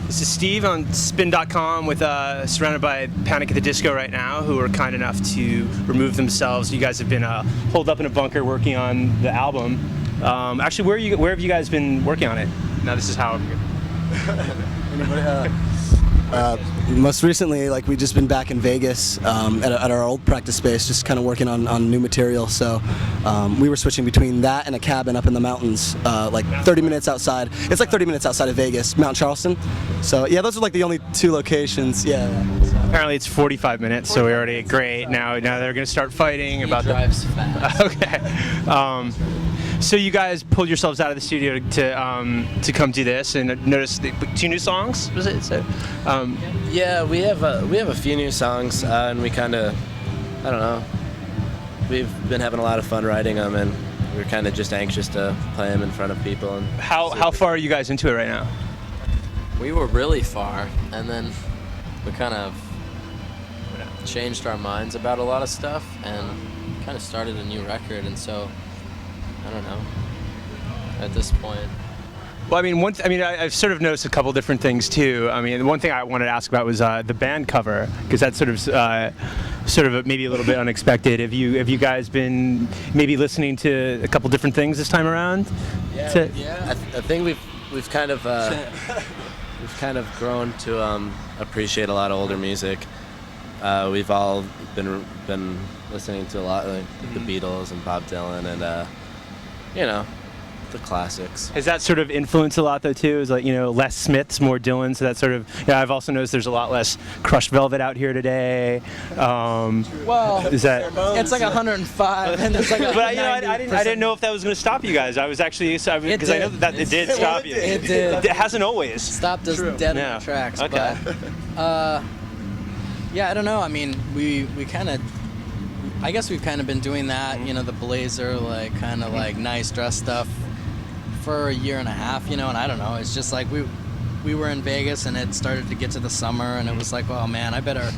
This is Steve on spin.com with surrounded by Panic at the Disco right now, who are kind enough to remove themselves. You guys have been holed up in a bunker working on the album. Actually, where have you guys been working on it? Now this is how most recently, like, we've just been back in Vegas at our old practice space, just kind of working on new material. So we were switching between that and a cabin up in the mountains, like 30 minutes outside. It's like 30 minutes outside of Vegas, Mount Charleston. So yeah, those are like the only two locations. Yeah. Apparently it's 45 minutes, so we're already great. Now they're going to start fighting about drives fast. Okay. So you guys pulled yourselves out of the studio to come do this, and notice 2 new songs. Was it? So, Yeah, we have a few new songs, and we kind of, I don't know, we've been having a lot of fun writing them, and we're kind of just anxious to play them in front of people. And how far are you guys into it right now? We were really far, and then we kind of changed our minds about a lot of stuff and kind of started a new record, and so I don't know at this point. Well, I've sort of noticed a couple different things too. I mean, one thing I wanted to ask about was the band cover, because that's sort of maybe a little bit unexpected. Have you guys been maybe listening to a couple different things this time around? Yeah. I think we've kind of grown to appreciate a lot of older music. We've all been listening to a lot, like the Beatles and Bob Dylan and the classics. Has that sort of influenced a lot though too? Is like, less Smiths, more Dylan, so that sort of, I've also noticed there's a lot less Crushed Velvet out here today. Well, is that? It's like 105 and it's like But I didn't know if that was going to stop you guys. I was actually, because I know that it did stop you. It did. It hasn't always. Stopped us dead in our tracks. Okay. But, yeah, I don't know. I mean, I guess we've kind of been doing that, the blazer, like kind of like nice dress stuff for a year and a half, and I don't know. It's just like we were in Vegas and it started to get to the summer and it was like, oh man, I better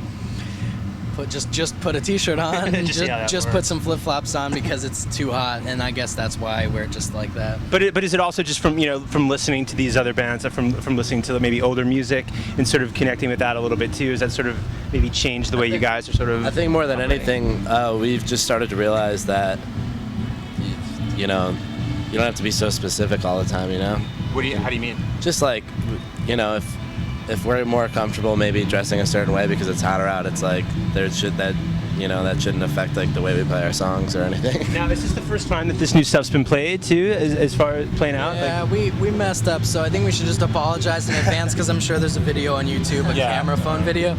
just put a t-shirt on and just put some flip-flops on because it's too hot, and I guess that's why we're just like that. But is it also just from listening to these other bands, from listening to maybe older music and sort of connecting with that a little bit too? Is that sort of maybe changed the way you guys are sort of? I think more than anything, we've just started to realize that you don't have to be so specific all the time. How do you mean? Just like, if we're more comfortable maybe dressing a certain way because it's hotter out, it's like that shouldn't affect like the way we play our songs or anything. Now, is this the first time that this new stuff's been played too, as far as playing out? Yeah, we messed up, so I think we should just apologize in advance because I'm sure there's a video on YouTube, a camera phone video.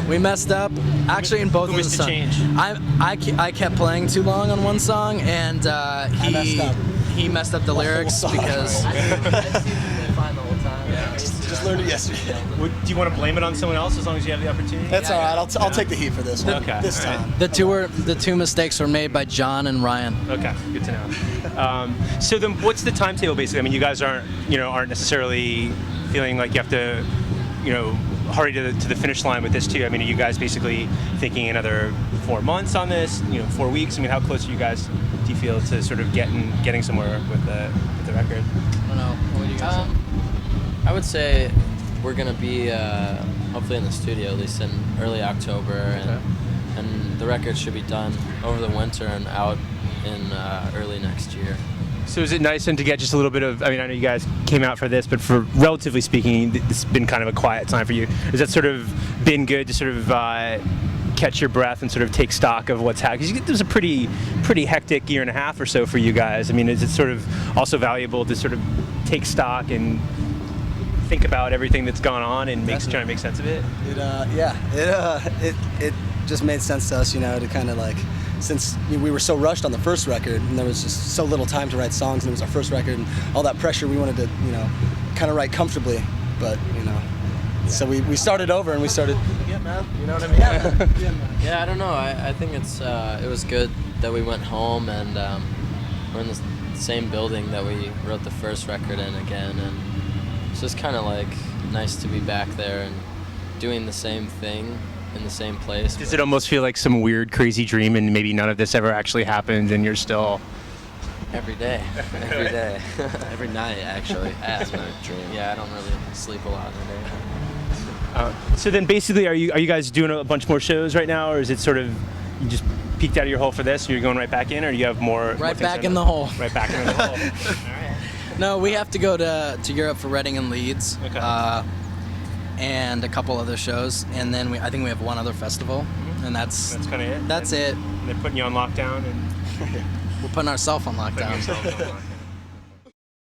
We messed up, actually, in both of the songs. Change? I kept playing too long on one song, and he messed up the lyrics because. Just learned it yesterday. Do you want to blame it on someone else as long as you have the opportunity? That's all right. I'll take the heat for this one. Okay. This time. The two mistakes were made by John and Ryan. Okay, good to know. So then, what's the timetable basically? I mean, you guys aren't necessarily feeling like you have to, hurry to the finish line with this too. I mean, are you guys basically thinking another 4 months on this? 4 weeks? I mean, how close are you guys? Do you feel to sort of getting somewhere with the record? I don't know. What do you guys say? I would say we're gonna be hopefully in the studio at least in early October, and the record should be done over the winter and out in early next year. So is it nice then to get just a little bit of, I know you guys came out for this, but for relatively speaking, it's been kind of a quiet time for you. Has that sort of been good to sort of catch your breath and sort of take stock of what's happening? Because it was a pretty hectic year and a half or so for you guys. I mean, is it sort of also valuable to sort of take stock and think about everything that's gone on and try to make sense of it? It just made sense to us, to kind of like, since we were so rushed on the first record and there was just so little time to write songs and it was our first record and all that pressure, we wanted to, kind of write comfortably, but, so we started over and we started, man, you know what I mean? Yeah, I don't know. I think it was good that we went home and we're in the same building that we wrote the first record in again, and it's just kind of like nice to be back there and doing the same thing in the same place. Does it almost feel like some weird, crazy dream and maybe none of this ever actually happened and you're still Every day. Every day. Every night, actually. That's my dream. Yeah, I don't really sleep a lot in the day. So then basically, are you guys doing a bunch more shows right now, or is it sort of you just peeked out of your hole for this and you're going right back in, or do you have more? Right back in the hole. Right back in the hole. All right. No, we have to go to Europe for Reading and Leeds, Okay. and a couple other shows, and then I think we have one other festival, and that's That's kind of it. That's it. And they're putting you on lockdown and We're putting ourselves on putting lockdown. yourselves on lockdown.